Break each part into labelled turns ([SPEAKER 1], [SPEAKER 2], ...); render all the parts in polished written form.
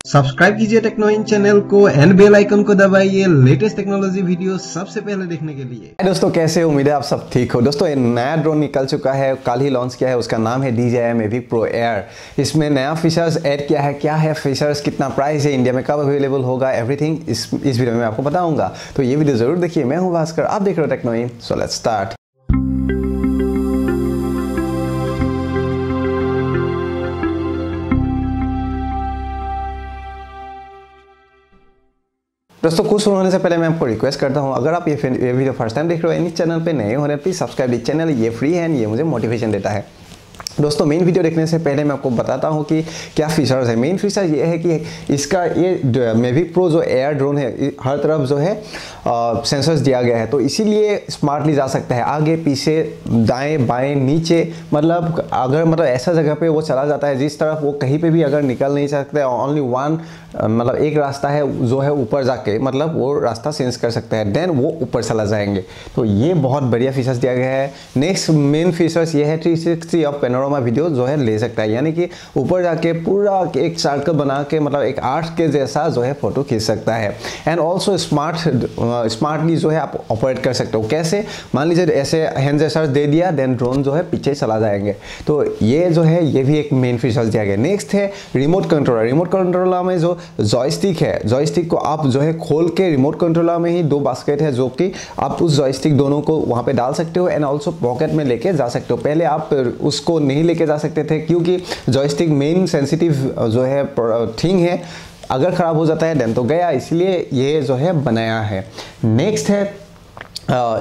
[SPEAKER 1] Subscribe कीजिए techno इन channel को and bell icon को दबाइए लेटेस्ट टेक्नोलॉजी वीडियो सबसे पहले देखने के लिए।
[SPEAKER 2] दोस्तों कैसे हो, उम्मीद है आप सब ठीक हो। दोस्तों नया ड्रोन निकल चुका है, कल ही लॉन्च किया है, उसका नाम है DJI Mavic Pro Air। इसमें नया फीचर्स ऐड किया है, क्या है फीचर्स, कितना प्राइस है, इंडिया में कब अवेलेबल होगा, एवरीथिंग इस वीडियो में आपको बताऊंगा। तो ये वीडियो जरूर देखिए। मैं हूँ भास्कर, आप देख रहे हो techno in. So let's start. दोस्तों कुछ शुरू होने से पहले मैं आपको रिक्वेस्ट करता हूं, अगर आप ये वीडियो फर्स्ट टाइम देख रहे हो, इस चैनल पे नए हो रहे हैं, प्लीज सब्सक्राइब दिस चैनल। ये फ्री है, ये मुझे मोटिवेशन देता है। दोस्तों मेन वीडियो देखने से पहले मैं आपको बताता हूं कि क्या फीचर्स है। मेन फीचर ये है कि इसका ये मेविक प्रो जो एयर ड्रोन है, हर तरफ जो है सेंसर्स दिया गया है, तो इसीलिए स्मार्टली जा सकता है, आगे पीछे दाएं बाएं नीचे। अगर ऐसा जगह पे वो चला जाता है जिस तरफ वो कहीं पे भी अगर निकल नहीं सकते, ओनली वन एक रास्ता है जो है ऊपर जाके, वो रास्ता सेंस कर सकता है, देन वो ऊपर चला जाएंगे। तो ये बहुत बढ़िया फीचर्स दिया गया है। नेक्स्ट मेन फीचर्स ये है 360 ऑफ पैनोरामा वीडियो जो है ले सकता है, यानी कि ऊपर जाके पूरा एक सर्कल बना के एक आर्ट के जैसा जो है फोटो खींच सकता है। एंड ऑल्सो स्मार्टली जो है आप ऑपरेट कर सकते हो। कैसे? मान लीजिए ऐसे हैंड जेस्चर दे दिया, देन ड्रोन जो है पीछे चला जाएंगे। तो ये जो है ये भी एक मेन फीचर्स दिया गया। नेक्स्ट है रिमोट कंट्रोलर। रिमोट कंट्रोलर में जो जॉयस्टिक है, जॉयस्टिक को आप जो है खोल के रिमोट कंट्रोलर में ही दो बास्केट है जो कि आप उस जॉयस्टिक दोनों को वहां पे डाल सकते हो एंड ऑल्सो पॉकेट में लेके जा सकते हो। पहले आप उसको नहीं लेके जा सकते थे क्योंकि जॉयस्टिक मेन सेंसिटिव जो है थिंग है, अगर खराब हो जाता है देन तो गया, इसलिए ये जो है बनाया है। नेक्स्ट है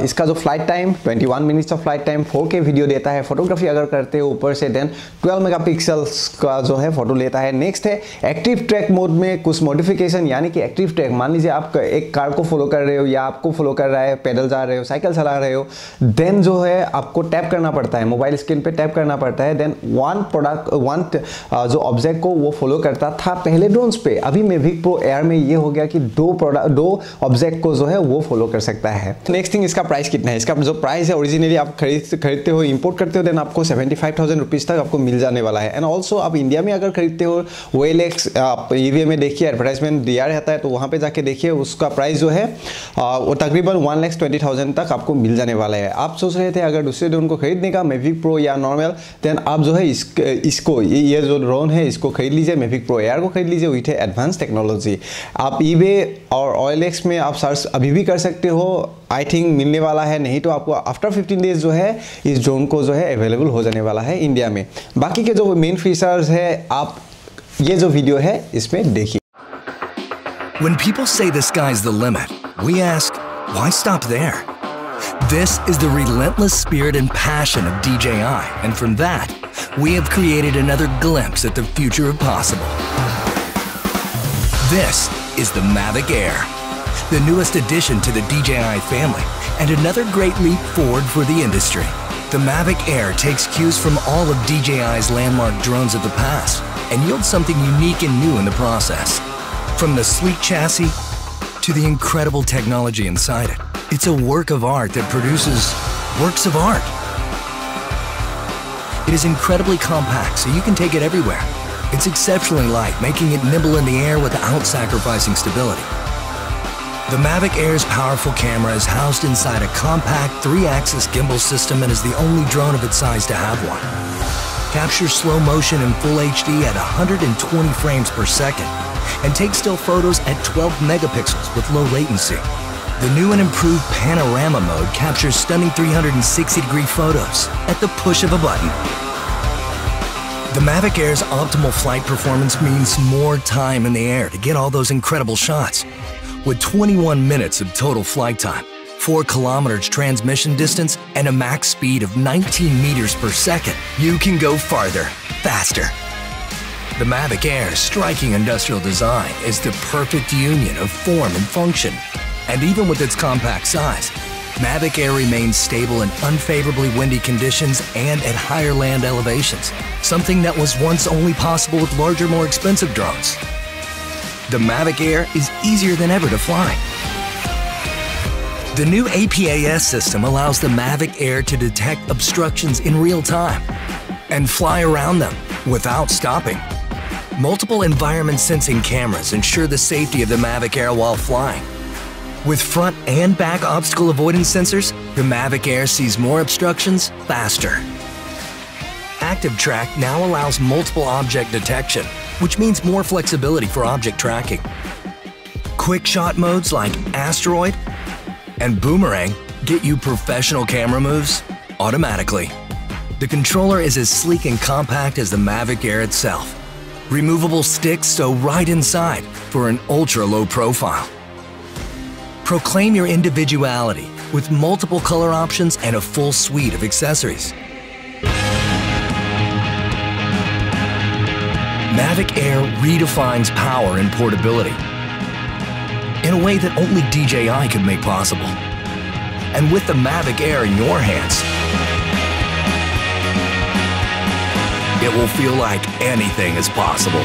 [SPEAKER 2] इसका जो flight time 21 minutes of flight time, 4K video देता है। फोटोग्राफी अगर करते हो ऊपर से देन 12 मेगापिक्सल्स का जो है फोटो लेता है। नेक्स्ट है एक्टिव ट्रैक मोड में कुछ मॉडिफिकेशन, यानी कि एक्टिव ट्रैक, मान लीजिए आप एक कार को फॉलो कर रहे हो या आपको फॉलो कर रहा है, पैदल जा रहे हो, साइकिल चला रहे हो, देन जो है आपको टैप करना पड़ता है, मोबाइल स्क्रीन पे टैप करना पड़ता है, देन वन जो ऑब्जेक्ट को वो फॉलो करता था पहले ड्रोन्स पे। अभी मेविक प्रो एयर में ये हो गया कि दो ऑब्जेक्ट को जो है वो फॉलो कर सकता है। नेक्स्ट इसका प्राइस कितना है? इसका जो प्राइस है ओरिजिनली आप खरीदते हो, इंपोर्ट करते हो, देन आपको 75,000 रुपीज तक आपको मिल जाने वाला है। एंड ऑल्सो आप इंडिया में अगर खरीदते हो, OLX आप EVA में देखिए, एडवर्टाइजमेंट दिया रहता है, तो वहां पे जाके देखिए, उसका प्राइस जो है वो तकरीबन 1,20,000 तक आपको मिल जाने वाला है। आप सोच रहे थे अगर दूसरे ड्रोन को खरीदने का, मेविक प्रो या नॉर्मल, देन आप जो है इसको ये जो ड्रोन है इसको खरीद लीजिए, मेविक प्रो एयर को खरीद लीजिए विथ एडवांस टेक्नोलॉजी। आप eBay और OLX में आप सर्च अभी भी कर सकते हो, आई थिंक मिलने वाला है, नहीं तो आपको आफ्टर 15 डेज जो है इस ड्रोन को जो है अवेलेबल हो जाने वाला है इंडिया में। बाकी के जो मेन फीचर्स है आप ये जो वीडियो है इसमें देखिए।
[SPEAKER 3] When people say the sky's the limit, we ask, why stop there? This is the relentless spirit and passion of DJI, and from that, we have created another glimpse at the future of possible. This is the Mavic Air, the newest addition to the DJI family, and another great leap forward for the industry. The Mavic Air takes cues from all of DJI's landmark drones of the past and yields something unique and new in the process. From the sleek chassis to the incredible technology inside it, it's a work of art that produces works of art. It is incredibly compact, so you can take it everywhere. It's exceptionally light, making it nimble in the air without sacrificing stability. The Mavic Air's powerful camera is housed inside a compact 3-axis gimbal system and is the only drone of its size to have one. Captures slow motion in full HD at 120 frames per second and takes still photos at 12 megapixels with low latency. The new and improved panorama mode captures stunning 360-degree photos at the push of a button. The Mavic Air's optimal flight performance means more time in the air to get all those incredible shots. With 21 minutes of total flight time, 4 kilometers transmission distance, and a max speed of 19 meters per second, you can go farther, faster. The Mavic Air's striking industrial design is the perfect union of form and function. And even with its compact size, Mavic Air remains stable in unfavorably windy conditions and at higher land elevations, something that was once only possible with larger, more expensive drones. The Mavic Air is easier than ever to fly. The new APAS system allows the Mavic Air to detect obstructions in real time and fly around them without stopping. Multiple environment sensing cameras ensure the safety of the Mavic Air while flying. With front and back obstacle avoidance sensors, the Mavic Air sees more obstructions faster. Active Track now allows multiple object detection, which means more flexibility for object tracking. Quick shot modes like Asteroid and Boomerang get you professional camera moves automatically. The controller is as sleek and compact as the Mavic Air itself. Removable sticks sew right inside for an ultra-low profile. Proclaim your individuality with multiple color options and a full suite of accessories. Mavic Air redefines power and portability in a way that only DJI could make possible. And with the Mavic Air in your hands, it will feel like anything is possible.